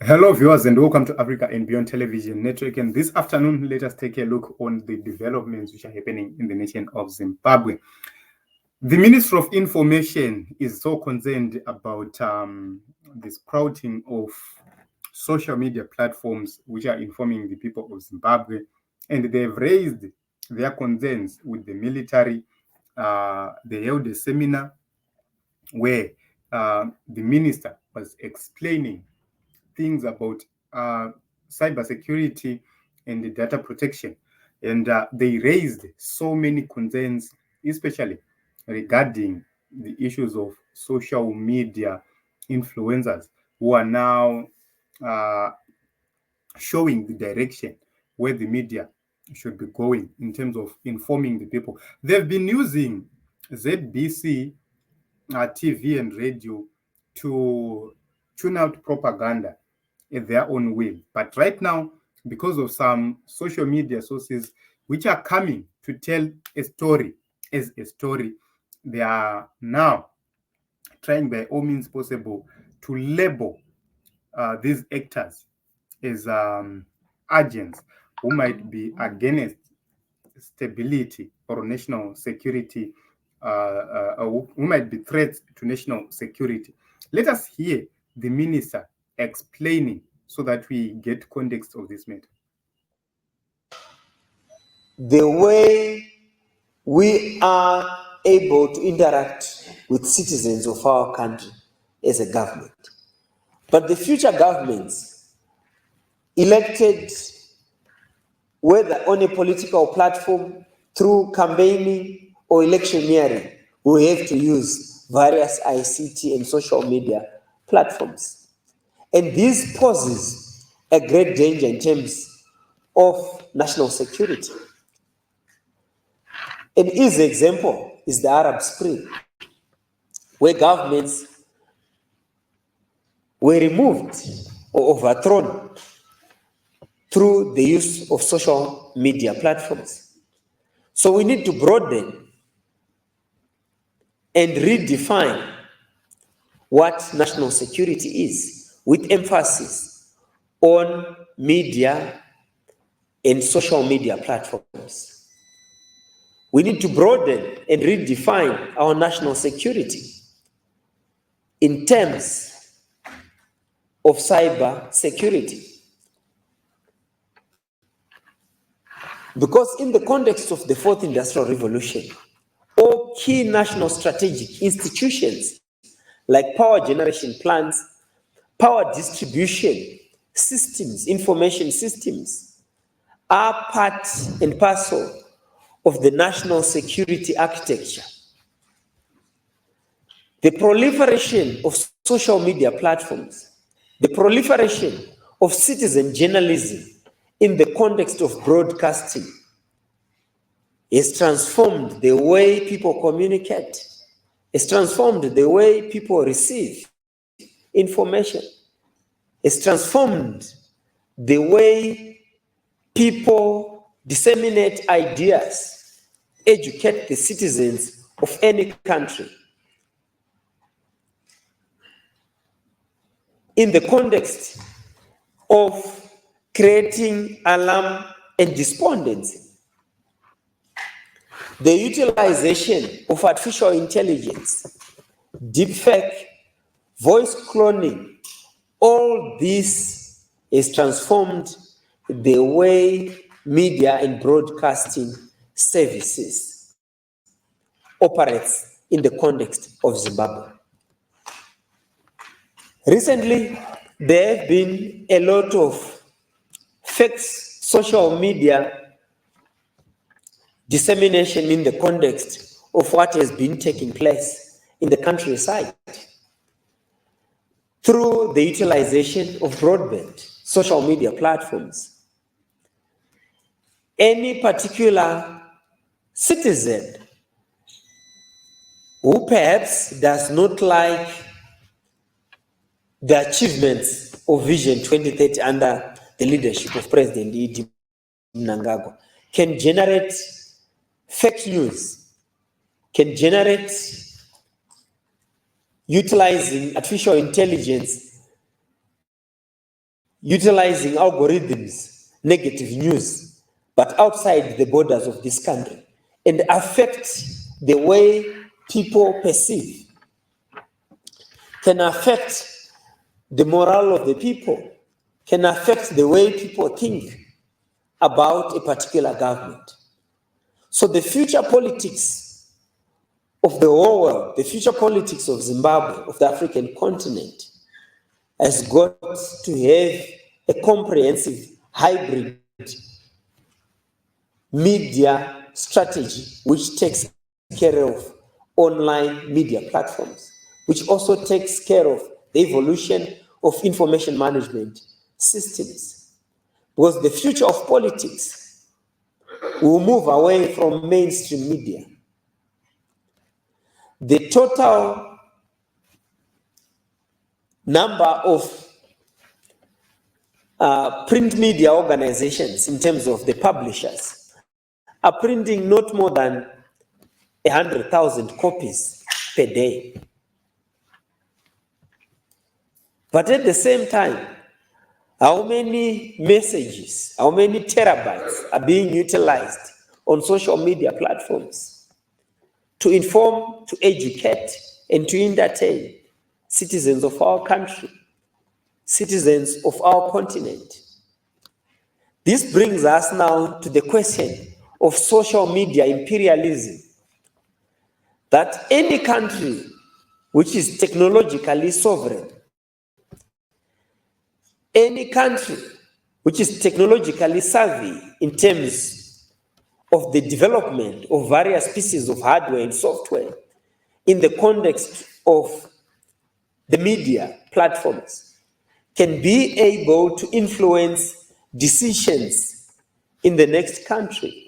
Hello, viewers, and welcome to Africa and Beyond Television Network. And this afternoon, let us take a look on the developments which are happening in the nation of Zimbabwe. The Minister of Information is so concerned about the sprouting of social media platforms which are informing the people of Zimbabwe, and they've raised their concerns with the military. They held a seminar where the minister was explaining things about cybersecurity and the data protection. And they raised so many concerns, especially regarding the issues of social media influencers who are now showing the direction where the media should be going in terms of informing the people. They've been using ZBC, TV and radio to tune out propaganda at their own will. But right now, because of some social media sources which are coming to tell a story as a story, they are now trying by all means possible to label these actors as agents who might be against stability or national security, who might be threats to national security. Let us hear the minister explaining so that we get context of this matter. The way we are able to interact with citizens of our country as a government. But the future governments elected, whether on a political platform, through campaigning or electioneering, will have to use various ICT and social media platforms. And this poses a great danger in terms of national security. An easy example is the Arab Spring, where governments were removed or overthrown through the use of social media platforms. So we need to broaden and redefine what national security is, with emphasis on media and social media platforms. We need to broaden and redefine our national security in terms of cyber security. Because in the context of the fourth industrial revolution, all key national strategic institutions like power generation plants, power distribution systems, information systems, are part and parcel of the national security architecture. The proliferation of social media platforms, the proliferation of citizen journalism in the context of broadcasting has transformed the way people communicate, has transformed the way people receive information, has transformed the way people disseminate ideas, educate the citizens of any country. In the context of creating alarm and despondency, the utilization of artificial intelligence, deepfake, voice cloning, all this is transformed the way media and broadcasting services operates in the context of Zimbabwe. Recently, there have been a lot of fake social media dissemination in the context of what has been taking place in the countryside through the utilization of broadband social media platforms. Any particular citizen who perhaps does not like the achievements of Vision 2030 under the leadership of President Mnangagwa can generate fake news, can generate, utilizing artificial intelligence, utilizing algorithms, negative news, but outside the borders of this country, and affect the way people perceive, can affect the morale of the people, can affect the way people think about a particular government. So the future politics of the whole world, the future politics of Zimbabwe, of the African continent, has got to have a comprehensive hybrid media strategy which takes care of online media platforms, which also takes care of the evolution of information management systems. Because the future of politics will move away from mainstream media. The total number of print media organizations in terms of the publishers are printing not more than 100,000 copies per day. But at the same time, how many messages, how many terabytes are being utilized on social media platforms to inform, to educate, and to entertain citizens of our country, citizens of our continent? This brings us now to the question of social media imperialism, that any country which is technologically sovereign, any country which is technologically savvy in terms of the development of various pieces of hardware and software in the context of the media platforms, can be able to influence decisions in the next country.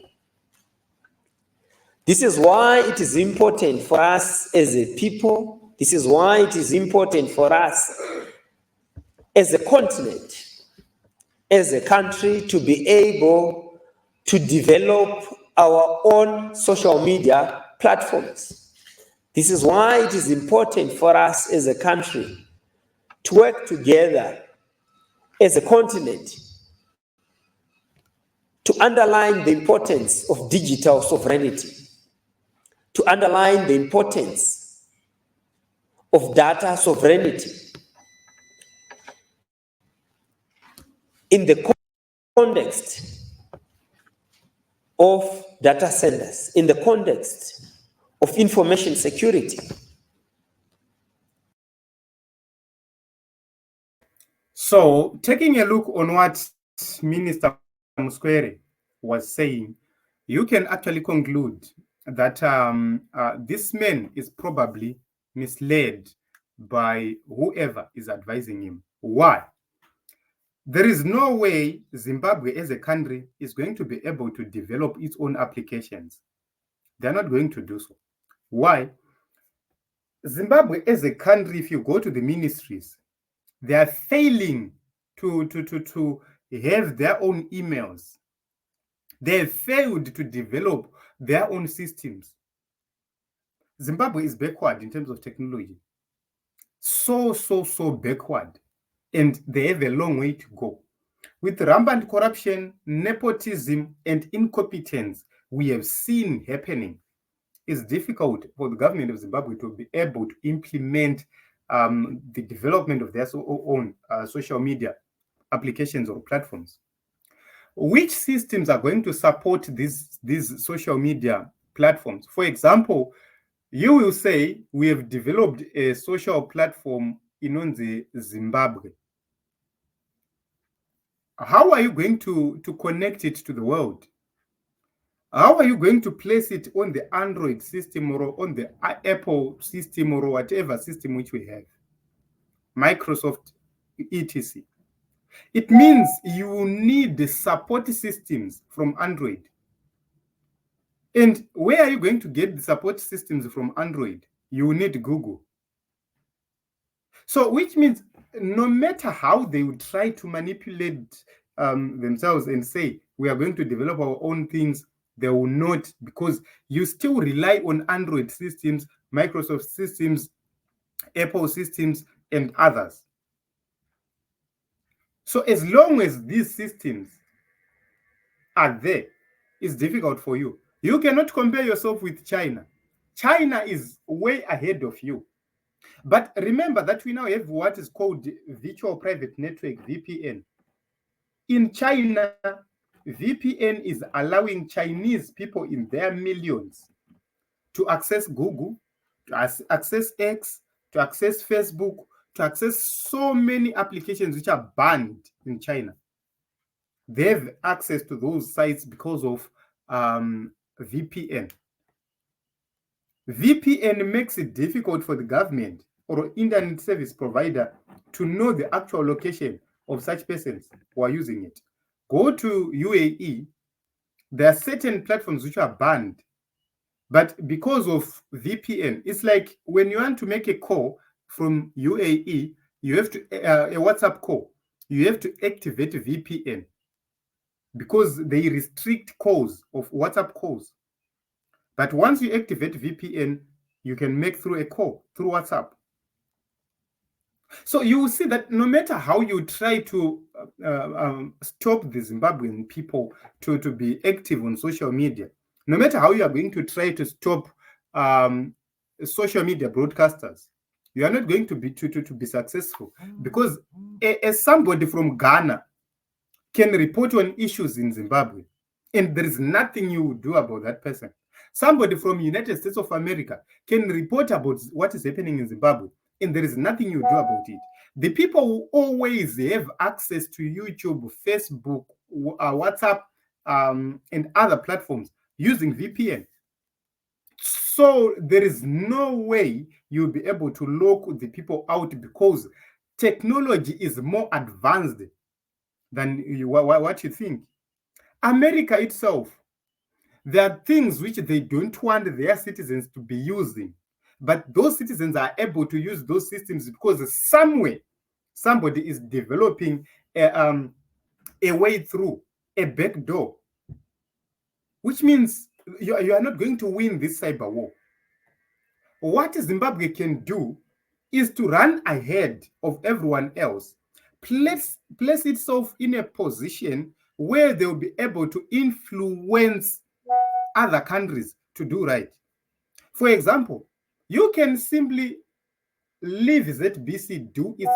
This is why it is important for us as a people, this is why it is important for us as a continent, as a country, to be able to develop our own social media platforms. This is why it is important for us as a country to work together as a continent to underline the importance of digital sovereignty, to underline the importance of data sovereignty in the context of data centers, in the context of information security. So, taking a look on what Minister Muskwere was saying, you can actually conclude that this man is probably misled by whoever is advising him. Why? There is no way Zimbabwe as a country is going to be able to develop its own applications. They're not going to do so. Why? Zimbabwe as a country, if you go to the ministries, they are failing to have their own emails. They have failed to develop their own systems. Zimbabwe is backward in terms of technology. So backward. And they have a long way to go. With rampant corruption, nepotism, and incompetence we have seen happening, it's difficult for the government of Zimbabwe to be able to implement the development of their own social media applications or platforms. Which systems are going to support these social media platforms? For example, you will say we have developed a social platform in Zimbabwe. How are you going to connect it to the world? How are you going to place it on the Android system or on the Apple system or whatever system which we have? Microsoft, etc. It means you need the support systems from Android. And where are you going to get the support systems from Android? You need Google. So, which means no matter how they would try to manipulate themselves and say, we are going to develop our own things, they will not, because you still rely on Android systems, Microsoft systems, Apple systems, and others. So as long as these systems are there, it's difficult for you. You cannot compare yourself with China. China is way ahead of you. But remember that we now have what is called virtual private network, VPN. In China, VPN is allowing Chinese people in their millions to access Google, to access X, to access Facebook, to access so many applications which are banned in China. They have access to those sites because of VPN. VPN makes it difficult for the government or internet service provider to know the actual location of such persons who are using it. Go to UAE, there are certain platforms which are banned, but because of VPN, it's like when you want to make a call from UAE, you have to, a WhatsApp call, you have to activate VPN because they restrict calls of WhatsApp calls. But once you activate VPN, you can make through a call through WhatsApp. So you will see that no matter how you try to stop the Zimbabwean people to be active on social media, no matter how you are going to try to stop social media broadcasters, you are not going to be successful, because as somebody from Ghana can report on issues in Zimbabwe, and there is nothing you will do about that person. Somebody from United States of America can report about what is happening in Zimbabwe, and there is nothing you do about it. The people who always have access to YouTube, Facebook, WhatsApp, and other platforms using VPN. So there is no way you'll be able to lock the people out, because technology is more advanced than what you think. America itself, there are things which they don't want their citizens to be using, but those citizens are able to use those systems because somewhere somebody is developing a way through, a back door, which means you are not going to win this cyber war. What Zimbabwe can do is to run ahead of everyone else, place itself in a position where they'll be able to influence other countries to do right. For example, you can simply leave ZBC do its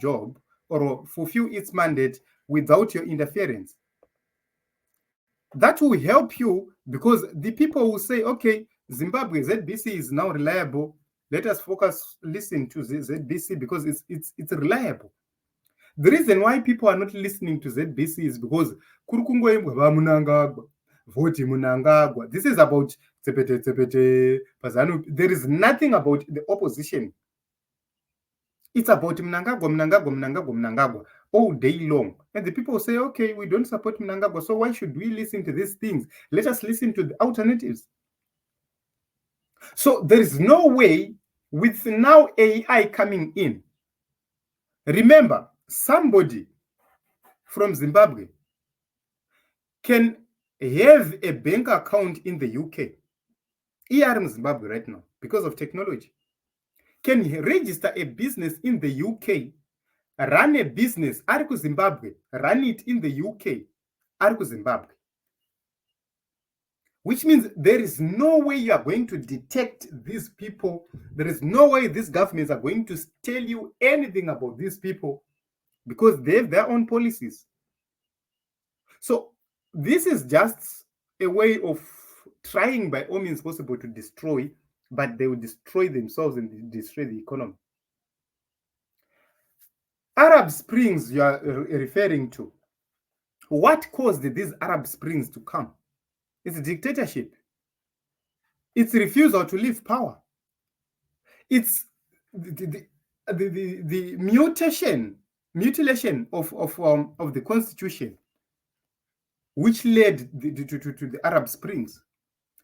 job or fulfill its mandate without your interference. That will help you, because the people will say, okay, Zimbabwe ZBC is now reliable. Let us listen to ZBC because it's reliable. The reason why people are not listening to ZBC is because Mnangagwa, vote Mnangagwa. This is about tsepete, Pazanu. There is nothing about the opposition. It's about Mnangagwa all day long. And the people say, okay, we don't support Mnangagwa, so why should we listen to these things? Let us listen to the alternatives. So there is no way, with now AI coming in. Remember, somebody from Zimbabwe can have a bank account in the UK. ER in Zimbabwe right now, because of technology. Can register a business in the UK, run a business, Ariku Zimbabwe, run it in the UK, Ariku Zimbabwe. Which means there is no way you are going to detect these people. There is no way these governments are going to tell you anything about these people, because they have their own policies. So this is just a way of trying by all means possible to destroy, but they will destroy themselves and destroy the economy. Arab Springs you are referring to. What caused these Arab Springs to come? It's dictatorship. It's refusal to leave power. It's the mutilation of the constitution, which led to the Arab Springs.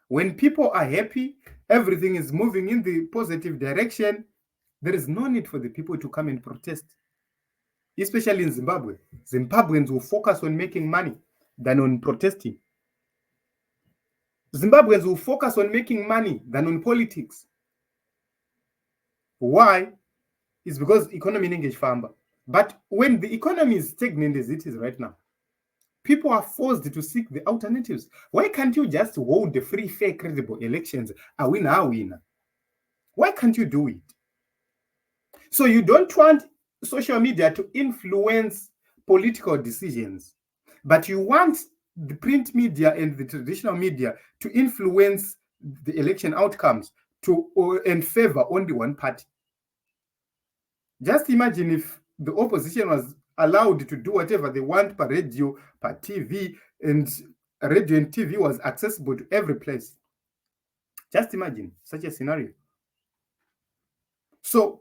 When people are happy, everything is moving in the positive direction, there is no need for the people to come and protest. Especially in Zimbabwe. Zimbabweans will focus on making money than on protesting. Zimbabweans will focus on making money than on politics. Why? It's because economy engage famba. But when the economy is stagnant as it is right now, people are forced to seek the alternatives. Why can't you just hold the free, fair, credible elections? A winner, a winner. Why can't you do it? So you don't want social media to influence political decisions, but you want the print media and the traditional media to influence the election outcomes and favor only one party. Just imagine if the opposition was allowed to do whatever they want per radio, per TV, and radio and TV was accessible to every place. Just imagine such a scenario. So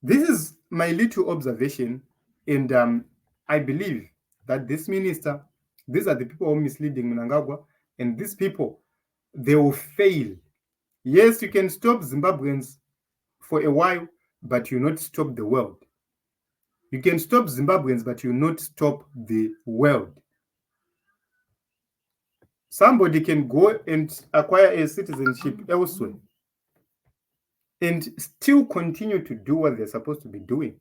this is my little observation, and I believe that this minister, these are the people who are misleading Mnangagwa, and these people, they will fail. Yes, you can stop Zimbabweans for a while, but you not stop the world. You can stop Zimbabweans, but you not stop the world. Somebody can go and acquire a citizenship elsewhere and still continue to do what they're supposed to be doing.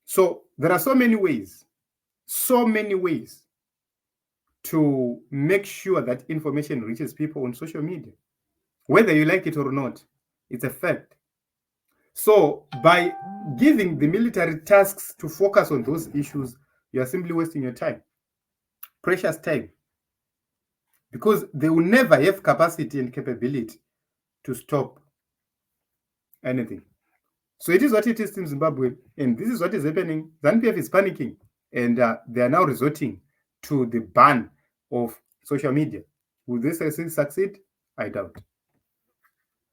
So there are so many ways to make sure that information reaches people on social media. Whether you like it or not, it's a fact. So by giving the military tasks to focus on those issues, you are simply wasting your time, precious time, because they will never have capacity and capability to stop anything. So it is what it is in Zimbabwe, and this is what is happening. ZANU-PF is panicking, and they are now resorting to the ban of social media. Will this succeed? I doubt.